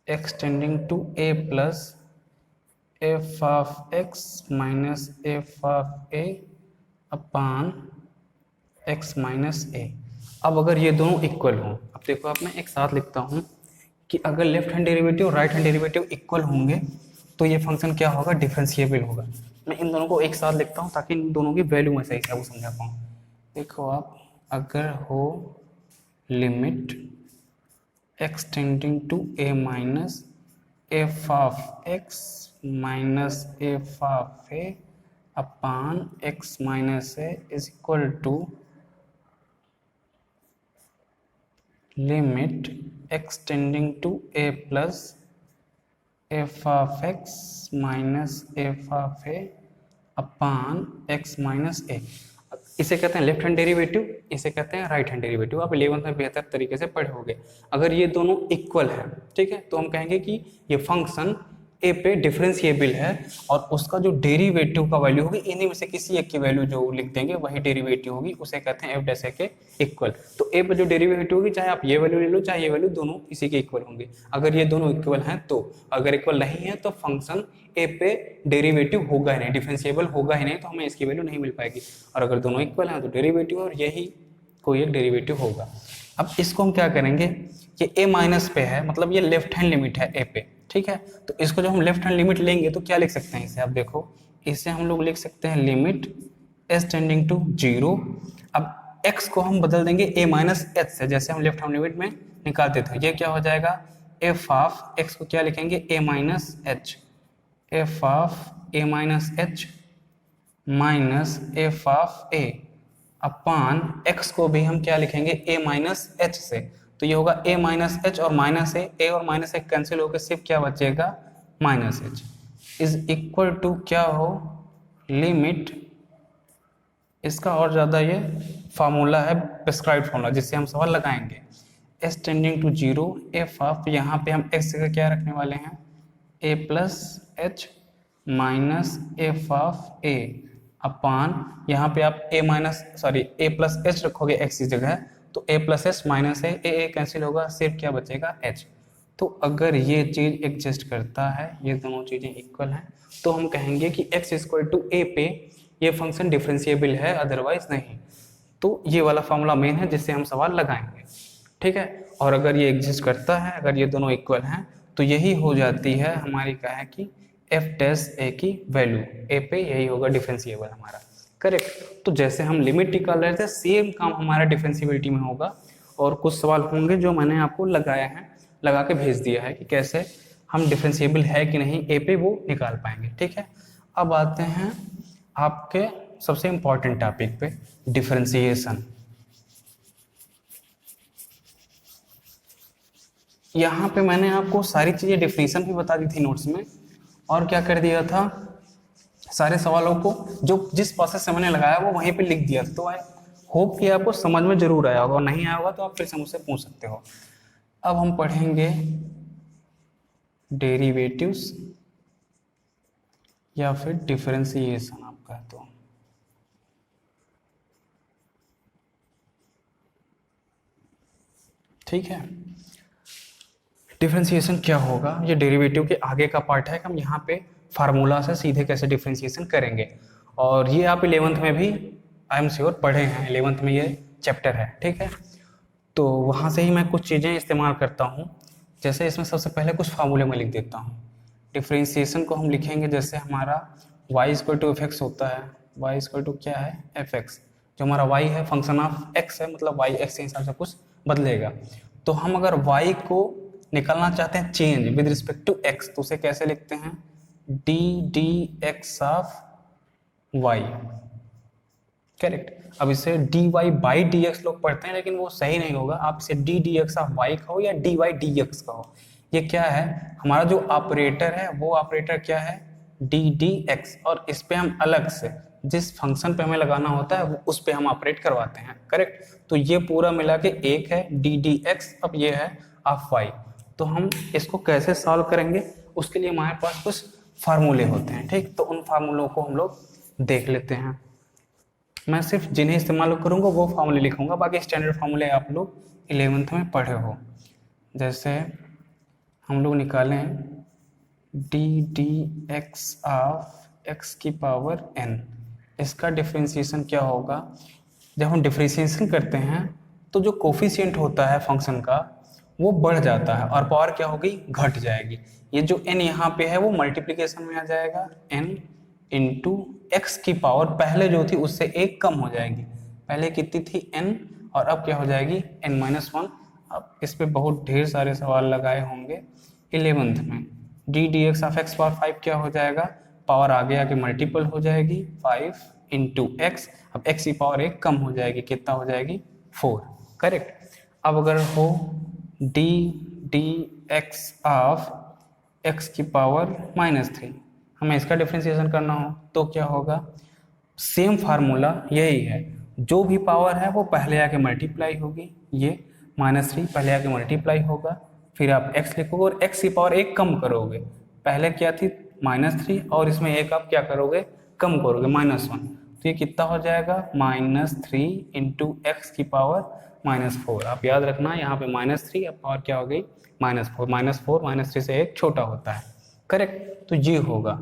x tending to a plus f of x minus f of a upon x minus a. अब अगर ये दोनों इक्वल हों, अब देखो आप मैं एक साथ लिखता हूँ कि अगर लेफ्ट हैंड डेरिवेटिव और राइट हैंड डेरिवेटिव इक्वल होंगे तो ये फंक्शन क्या होगा, डिफरेंशिएबल होगा। मैं इन दोनों को एक साथ लिखता हूँ ताकि इन दोनों की वैल्यू मैं सही से आपको समझा पाऊँ। देखो आप, अगर हो limit x tending to a minus f of x minus f of a upon x minus a is equal to limit x tending to a plus f of x minus f of a upon x minus a। इसे कहते हैं left hand derivative, इसे कहते हैं right hand derivative. आप 11th में बेहतर तरीके से पढ़े होंगे। अगर ये दोनों इक्वल है, ठीक है, तो हम कहेंगे कि ये फंक्शन ए पे डिफरेंशिएबल है और उसका जो डेरिवेटिव का वैल्यू होगी, इन्हीं में से किसी एक की वैल्यू जो लिख देंगे वही डेरिवेटिव होगी, उसे कहते हैं एफ डैश ए के इक्वल। तो ए पे जो डेरिवेटिव होगी, चाहे आप ये वैल्यू ले लो चाहे ये वैल्यू, दोनों इसी के इक्वल होंगे। अगर ये दोनों इक्वल हैं तो, अगर इक्वल नहीं है तो फंक्शन ए पे डेरिवेटिव होगा ही नहीं, डिफरेंशिएबल होगा ही नहीं, तो हमें इसकी वैल्यू नहीं मिल पाएगी। और अगर दोनों इक्वल हैं तो डेरिवेटिव और यही कोई एक डेरिवेटिव होगा। अब इसको हम क्या करेंगे, ये a माइनस पे है, मतलब ये लेफ्ट हैंड लिमिट है a पे, ठीक है। तो इसको जब हम लेफ्ट हैंड लिमिट लेंगे तो क्या लिख सकते हैं इसे, आप देखो इसे हम लोग लिख सकते हैं लिमिट s टेंडिंग टू 0। अब x को हम बदल देंगे a माइनस एच से, जैसे हम लेफ्ट हैंड लिमिट में निकालते थे। ये क्या हो जाएगा, f ऑफ x को क्या लिखेंगे, a minus H, F of a minus H minus f of a upon x को भी हम क्या लिखेंगे, a माइनस एच से। तो ये होगा a माइनस एच और माइनस a और माइनस ए कैंसिल होकर सिर्फ क्या बचेगा, minus h is equal to क्या हो, लिमिट, इसका और ज़्यादा ये फार्मूला है प्रिस्क्राइब्ड फार्मूला जिससे हम सवाल लगाएंगे, s tending to 0 f of, यहाँ पे हम x का क्या रखने वाले हैं, a plus H minus f of a अपान, यहाँ पे आप a minus a plus H रखोगे x की जगह, तो a plus H minus a cancel होगा, सिर्फ क्या बचेगा h। तो अगर ये चीज़ एग्जिस्ट करता है, ये दोनों चीज़ें इक्वल हैं, तो हम कहेंगे कि x इक्वल टू a पे ये फंक्शन डिफरेंशिएबल है, अदरवाइज नहीं। तो ये वाला फॉर्मूला मेन है जिससे हम सवाल लगाएंगे, ठीक है। और अगर ये एग्जिस्ट करता है, अगर ये दोनों इक्वल हैं, तो यही हो जाती है हमारी क्या है कि एफ डैश ए की वैल्यू, ए पे यही होगा डिफरेंशिएबल हमारा, करेक्ट। तो जैसे हम लिमिट निकाल रहे थे, सेम काम हमारा डिफरेंशिएबिलिटी में होगा। और कुछ सवाल होंगे जो मैंने आपको लगाया है, लगा के भेज दिया है कि कैसे हम डिफरेंशिएबल है कि नहीं ए पे वो निकाल पाएंगे, ठीक है। अब आते हैं आपके सबसे इम्पॉर्टेंट टॉपिक पे, डिफरेंशिएशन। यहाँ पे मैंने आपको सारी चीज़ें डिफिनीशन भी बता दी थी नोट्स में, और क्या कर दिया था, सारे सवालों को जो जिस प्रोसेस से मैंने लगाया वो वहीं पे लिख दिया था। तो आई होप कि आपको समझ में जरूर आया होगा, और नहीं आया होगा तो आप फिर से मुझसे पूछ सकते हो। अब हम पढ़ेंगे डेरिवेटिव्स या फिर डिफरेंशिएशन आप कहते हो। ठीक है। डिफरेंशिएशन क्या होगा, ये डेरिवेटिव के आगे का पार्ट है कि हम यहाँ पे फार्मूला से सीधे कैसे डिफरेंशिएशन करेंगे, और ये आप 11th में भी आई एम श्योर पढ़े हैं, 11th में ये चैप्टर है, ठीक है। तो वहाँ से ही मैं कुछ चीज़ें इस्तेमाल करता हूँ। जैसे इसमें सबसे पहले कुछ फार्मूले में लिख देता हूँ। डिफरेंशिएशन को हम लिखेंगे जैसे हमारा y equal to f x होता है, y इक्वल टू क्या है एफ एक्स, जो हमारा y है फंक्शन ऑफ x है, मतलब y x के हिसाब से कुछ बदलेगा। तो हम अगर y को निकालना चाहते हैं change with respect to x, तो उसे कैसे लिखते हैं, d d x of y, correct. अब इसे dy बाई डी एक्स लोग पढ़ते हैं, लेकिन वो सही नहीं होगा, आप इसे D d x of y कहो या dy डी एक्स कहो। ये क्या है, हमारा जो ऑपरेटर है वो ऑपरेटर क्या है डी डी एक्स, और इस पे हम अलग से जिस फंक्शन पे हमें लगाना होता है वो उस पे हम ऑपरेट करवाते हैं, करेक्ट। तो ये पूरा मिला के एक है डी डी एक्स, अब ये है ऑफ वाई। तो हम इसको कैसे सॉल्व करेंगे, उसके लिए हमारे पास कुछ फार्मूले होते हैं, ठीक। तो उन फार्मूलों को हम लोग देख लेते हैं। मैं सिर्फ जिन्हें इस्तेमाल करूँगा वो फार्मूले लिखूंगा, बाकी स्टैंडर्ड फार्मूले आप लोग 11th में पढ़े हो। जैसे हम लोग निकालें D d x of x की पावर n, इसका डिफरेंशिएशन क्या होगा। जब हम डिफरेंशिएशन करते हैं तो जो कोफिशिएंट होता है फंक्शन का वो बढ़ जाता है और पावर क्या होगी घट जाएगी। ये जो n यहाँ पे है वो मल्टीप्लिकेशन में आ जाएगा, n इंटू एक्स की पावर पहले जो थी उससे एक कम हो जाएगी, पहले कितनी थी n और अब क्या हो जाएगी n-1। अब इस पे बहुत ढेर सारे सवाल लगाए होंगे 11th में। D d x of x power 5 क्या हो जाएगा, पावर आगे आके मल्टीपल हो जाएगी 5 इंटू एक्स, अब एक्स की पावर एक कम हो जाएगी, कितना हो जाएगी 4, करेक्ट। अब अगर हो D d x of x की पावर -3, हमें इसका डिफरेंशिएशन करना हो तो क्या होगा, सेम फार्मूला यही है, जो भी पावर है वो पहले आके मल्टीप्लाई होगी, ये -3 पहले आके मल्टीप्लाई होगा, फिर आप x लिखोगे और x की पावर एक कम करोगे, पहले क्या थी -3 और इसमें एक आप क्या करोगे कम करोगे -1, तो ये कितना हो जाएगा -3 इंटू एक्स की पावर -4। आप याद रखना यहाँ पे -3 अब पावर क्या हो गई -4 -3 से एक छोटा होता है, करेक्ट। तो ये होगा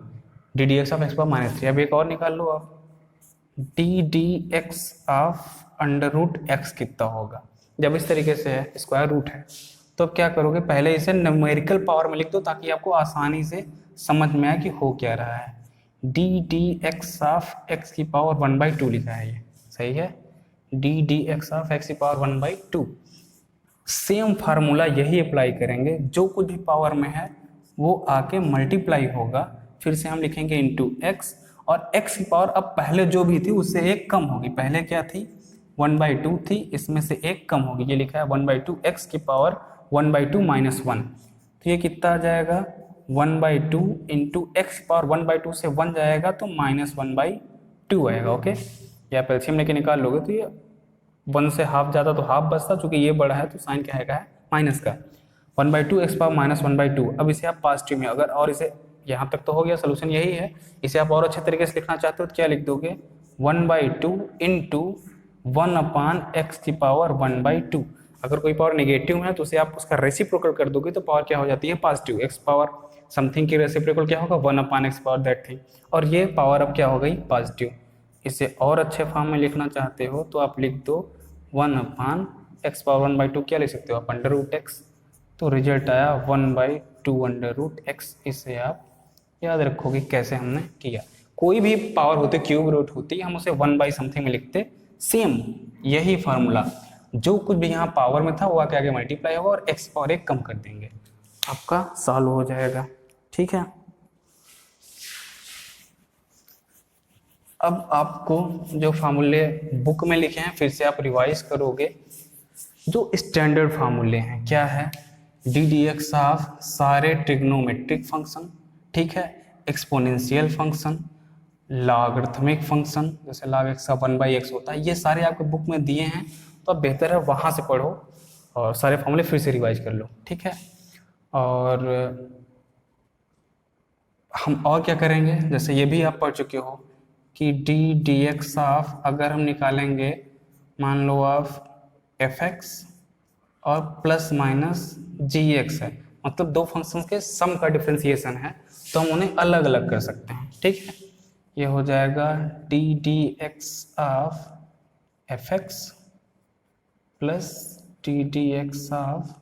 d d x of x power -3। अब एक और निकाल लो आप, d d x of under root x कितना होगा। जब इस तरीके से है स्क्वायर रूट है तो अब क्या करोगे, पहले इसे न्यूमेरिकल पावर में लिख दो ताकि आपको आसानी से समझ में आए कि हो क्या रहा है। D d x of x की पावर 1/2 लिखा है, ये सही है, D d x of x की पावर 1/2। सेम फार्मूला यही अप्लाई करेंगे, जो कुछ भी पावर में है वो आके मल्टीप्लाई होगा, फिर से हम लिखेंगे इंटू एक्स, और x की पावर अब पहले जो भी थी उससे एक कम होगी, पहले क्या थी 1/2 थी, इसमें से एक कम होगी, ये लिखा है 1/2 x की पावर 1/2 -1, तो ये कितना आ जाएगा 1/2 इंटू एक्स की पावर 1/2 से 1 जाएगा तो -1/2 आएगा, ओके। या एलसीएम लेके निकाल लोगे तो ये 1 से हाफ जाता तो हाफ बचता, चूंकि ये बड़ा है तो साइन क्या है माइनस का, 1/2 एक्स पावर -1/2। अब इसे आप पॉजिटिव में, अगर और इसे यहाँ तक तो हो गया, सोल्यूशन यही है, इसे आप और अच्छे तरीके से लिखना चाहते हो तो क्या लिख दोगे 1/2 इंटू 1/x की पावर 1/2। अगर कोई पावर नेगेटिव है तो उसे आप उसका रेसिप्रोकल कर दोगे तो पावर क्या हो जाती है पॉजिटिव, x पावर समथिंग की रेसिप्रोकल क्या होगा 1/x पावर दैट थिंग, और ये पावर अब क्या हो गई पॉजिटिव। इसे और अच्छे फॉर्म में लिखना चाहते हो तो आप लिख दो 1/x पावर 1/2, क्या लिख सकते हो आप अंडर रूट एक्स, तो रिजल्ट आया 1/2 अंडर रूट एक्स। इसे आप याद रखोगे कैसे हमने किया, कोई भी पावर होती क्यूब रूट होती हम उसे 1/समथिंग में लिखते, सेम यही फार्मूला, जो कुछ भी यहाँ पावर में था वो आके आगे मल्टीप्लाई होगा और एक्स पावर एक कम कर देंगे, आपका सॉल्व हो जाएगा, ठीक है। अब आपको जो फार्मूले बुक में लिखे हैं फिर से आप रिवाइज करोगे, जो स्टैंडर्ड फार्मूले हैं क्या है, डी डी एक्स ऑफ सारे ट्रिग्नोमेट्रिक फंक्शन, ठीक है, एक्सपोनेंशियल फंक्शन, लॉगरिथमिक फंक्शन जैसे log x का 1/x होता है, ये सारे आपके बुक में दिए हैं, तो अब बेहतर है वहाँ से पढ़ो और सारे फॉर्मूले फिर से रिवाइज कर लो, ठीक है। और हम और क्या करेंगे, जैसे ये भी आप पढ़ चुके हो कि डी डी एक्स ऑफ, अगर हम निकालेंगे मान लो ऑफ एफ एक्स और प्लस माइनस जी एक्स है, मतलब दो फंक्शन के सम का डिफ्रेंसिएशन है, तो हम उन्हें अलग अलग कर सकते हैं। ठीक है, ये हो जाएगा d d x of f x plus d d x of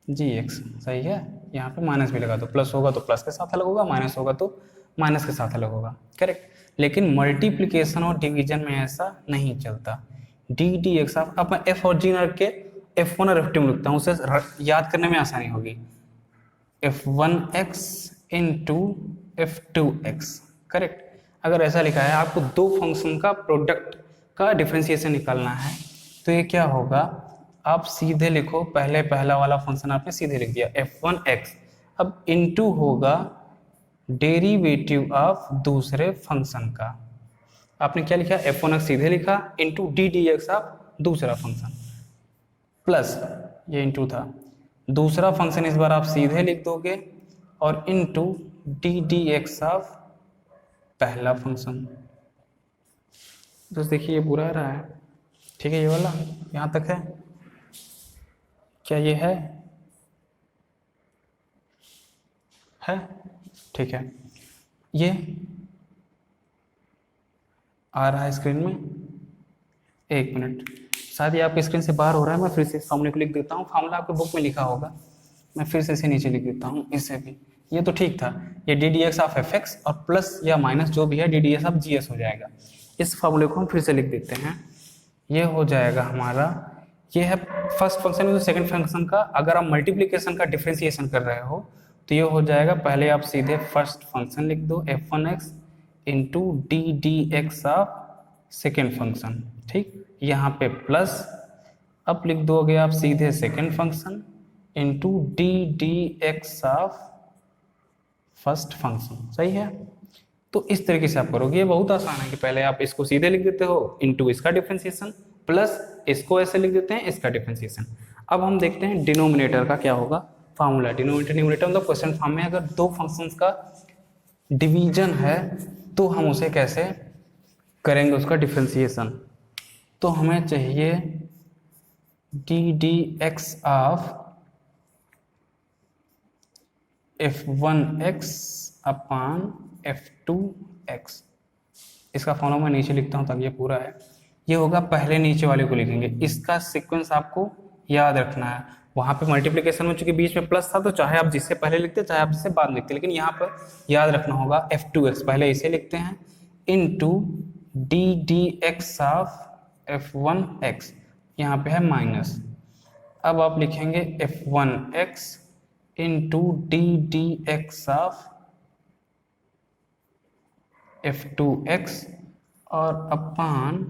g x. सही है, यहाँ पे माइनस भी लगा दो, प्लस होगा तो प्लस के साथ अलग होगा, माइनस होगा तो माइनस के साथ अलग होगा। करेक्ट। लेकिन मल्टीप्लिकेशन और डिवीजन में ऐसा नहीं चलता। डी डी एक्स आप मैं एफ और जी रख के F1 और F2 में लिखता हूँ, उसे याद करने में आसानी होगी। F1x into F2x। करेक्ट। अगर ऐसा लिखा है आपको दो फंक्शन का प्रोडक्ट का डिफ्रेंसिएशन निकालना है, तो ये क्या होगा, आप सीधे लिखो, पहले पहला वाला फंक्शन आपने सीधे लिख दिया F1x, अब इंटू होगा डेरिवेटिव ऑफ दूसरे फंक्शन का। आपने क्या लिखा, F1x सीधे लिखा, into D d x of दूसरा फंक्शन, प्लस ये इंटू था, दूसरा फंक्शन इस बार आप सीधे लिख दोगे, और into D d x of पहला फंक्शन। दोस्त देखिए ये पूरा आ रहा है, ठीक है, ये वाला यहाँ तक है, क्या ये है ठीक है। ये आ रहा है स्क्रीन में, एक मिनट, शायद ये आपके स्क्रीन से बाहर हो रहा है, मैं फिर से फॉर्मूले को लिख देता हूँ, फॉर्मूला आपके बुक में लिखा होगा, मैं फिर से इसे नीचे लिख देता हूँ, इससे भी ये तो ठीक था, ये D d x of f x और प्लस या माइनस जो भी है D D S of G S हो जाएगा। इस फॉर्मूले को हम फिर से लिख देते हैं, ये हो जाएगा हमारा, ये है फर्स्ट फंक्शन में सेकंड फंक्शन का, अगर आप मल्टीप्लिकेशन का डिफ्रेंसिएशन कर रहे हो तो ये हो जाएगा, पहले आप सीधे फर्स्ट फंक्शन लिख दो F1x into D d x of second function, ठीक, यहाँ पे प्लस, अब लिख दोगे आप सीधे second function into D d x of first function. सही है, तो इस तरीके से आप करोगे, ये बहुत आसान है कि पहले आप इसको सीधे लिख देते हो, इंटू इसका डिफ्रेंसिएशन, प्लस इसको ऐसे लिख देते हैं इसका डिफ्रेंसिएशन। अब हम देखते हैं डिनोमिनेटर का क्या होगा फार्मूला। डिनोमिनेटर न्यूमरेटर मतलब क्वेश्चन फॉर्म में अगर दो फंक्शंस का डिवीजन है तो हम उसे कैसे करेंगे उसका डिफ्रेंसिएशन। तो हमें चाहिए D d x of F1x upon F2x। इसका फॉर्मूला मैं नीचे लिखता हूँ ताकि ये पूरा है, ये होगा, पहले नीचे वाले को लिखेंगे, इसका सीक्वेंस आपको याद रखना है। वहाँ पे मल्टीप्लिकेशन में चूंकि बीच में प्लस था तो चाहे आप जिससे पहले लिखते चाहे आप जिससे बाद लिखते, लेकिन यहाँ पर याद रखना होगा F2x पहले इसे लिखते हैं, into D d x of F1x, यहाँ पे है माइनस, अब आप लिखेंगे F1x into D d x of F2x और अपान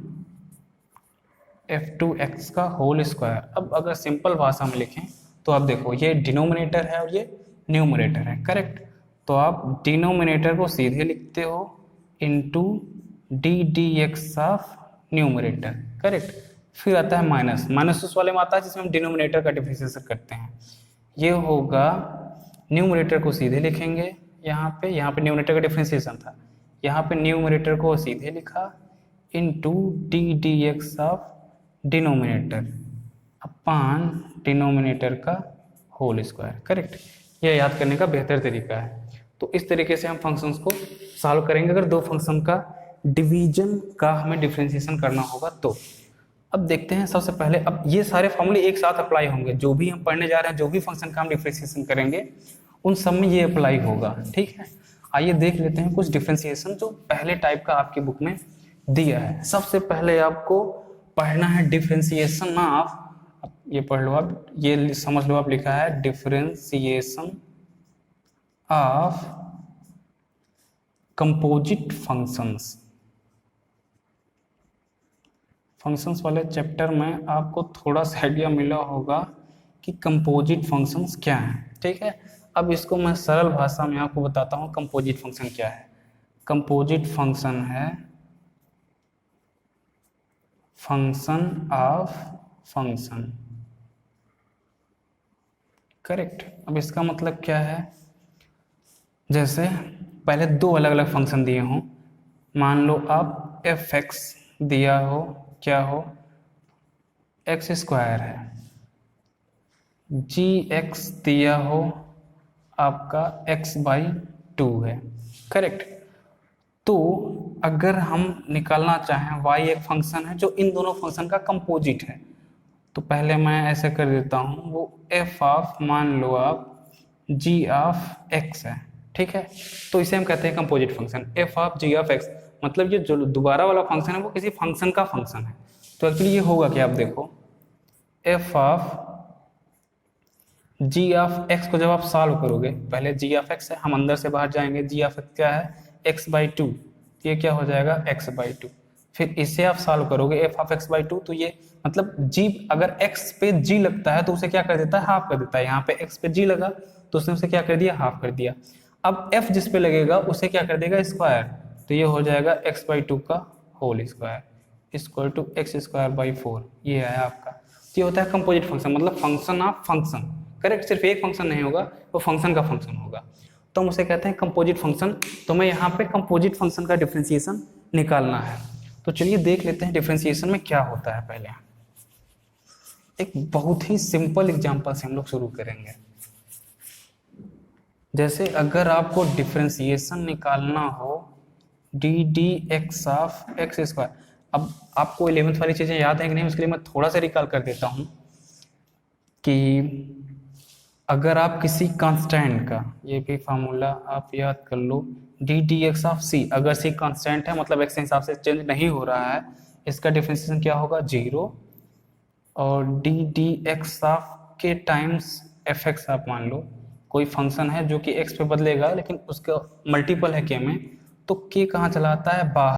F2x का होल स्क्वायर। अब अगर सिंपल भाषा में लिखें तो आप देखो ये डिनोमिनेटर है और ये न्यूमरेटर है, करेक्ट, तो आप डिनोमिनेटर को सीधे लिखते हो into D d x of numerator, correct, फिर आता है माइनस, माइनस उस वाले में आता है जिसमें हम डिनोमिनेटर का डिफरेंशिएशन करते हैं, ये होगा, न्यूमरेटर को सीधे लिखेंगे, यहाँ पे न्यूमरेटर का डिफरेंशिएशन था, यहाँ पे न्यूमरेटर को सीधे लिखा into D d x of denominator upon denominator का होल स्क्वायर, करेक्ट। यह याद करने का बेहतर तरीका है। तो इस तरीके से हम फंक्शंस को सॉल्व करेंगे अगर दो फंक्शन का डिवीजन का हमें डिफरेंशिएशन करना होगा तो। अब देखते हैं सबसे पहले, अब ये सारे फॉर्मूले एक साथ अप्लाई होंगे, जो भी हम पढ़ने जा रहे हैं, जो भी फंक्शन का हम डिफरेंशिएशन करेंगे उन सब में ये अप्लाई होगा, ठीक है। आइए देख लेते हैं कुछ डिफरेंशिएशन जो पहले टाइप का आपकी बुक में दिया है। सबसे पहले आपको पढ़ना है डिफरेंशिएशन ऑफ, ये पढ़ लो आप, ये समझ लो आप, लिखा है differentiation of composite functions. Functions वाले चैप्टर में आपको थोड़ा सा आइडिया मिला होगा कि कंपोजिट फंक्शंस क्या हैं, ठीक है। अब इसको मैं सरल भाषा में आपको बताता हूँ कंपोजिट फंक्शन क्या है। कंपोजिट फंक्शन है फंक्शन ऑफ फंक्शन, करेक्ट। अब इसका मतलब क्या है, जैसे पहले दो अलग अलग फंक्शन दिए हों, मान लो आप f(x) दिया हो, क्या हो एक्स स्क्वायर है, जी एक्स दिया हो आपका एक्स बाई टू है, करेक्ट। तो अगर हम निकालना चाहें y एक फंक्शन है जो इन दोनों फंक्शन का कंपोजिट है, तो पहले मैं ऐसे कर देता हूँ, वो f ऑफ मान लो आप g ऑफ x है, ठीक है। तो इसे हम कहते हैं composite function f of g of x, मतलब ये जो दोबारा वाला फंक्शन है वो किसी फंक्शन का फंक्शन है। तो एक्चुअली ये होगा कि आप देखो f of g of x को जब आप सॉल्व करोगे, पहले g ऑफ x है, हम अंदर से बाहर जाएंगे, g ऑफ x क्या है x बाई टू, ये क्या हो जाएगा x बाई टू। फिर इसे आप सॉल्व करोगे f of x by to, तो ये मतलब g अगर x पे g लगता है तो उसे क्या कर देता है, हाफ कर देता है। यहाँ पे x पे g लगा तो उसने उसे क्या कर दिया, हाफ कर दिया। अब f जिस पे लगेगा उसे क्या कर देगा, स्क्वायर, तो ये हो जाएगा x बाई टू का whole square equal to x square by four, ये है आपका। तो ये होता है कंपोजिट फंक्शन, मतलब फंक्शन ऑफ फंक्शन, करेक्ट। सिर्फ एक फंक्शन नहीं होगा, वो फंक्शन का फंक्शन होगा, तो हम उसे कहते हैं कंपोजिट फंक्शन। तो मैं यहाँ पे कंपोजिट फंक्शन का डिफरेंशिएशन निकालना है, तो चलिए देख लेते हैं डिफरेंशिएशन में क्या होता है। पहले एक बहुत ही सिंपल एग्जांपल से हम लोग शुरू करेंगे। जैसे अगर आपको डिफरेंशिएशन निकालना हो D d x of x square, अब आपको 11th वाली चीज़ें याद है कि नहीं, उसके लिए मैं थोड़ा सा रिकॉल कर देता हूँ कि अगर आप किसी कांस्टेंट का, ये भी फार्मूला आप याद कर लो, डी डी एक्स ऑफ सी, अगर सी कांस्टेंट है मतलब एक्स के हिसाब से चेंज नहीं हो रहा है, इसका डिफरेंशिएशन क्या होगा, जीरो। और डी डी एक्स ऑफ के टाइम्स एफ एक्स, आप मान लो कोई फंक्शन है जो कि एक्स पे बदलेगा लेकिन उसका मल्टीपल है के में, तो के कहाँ चला आता है, बाहर।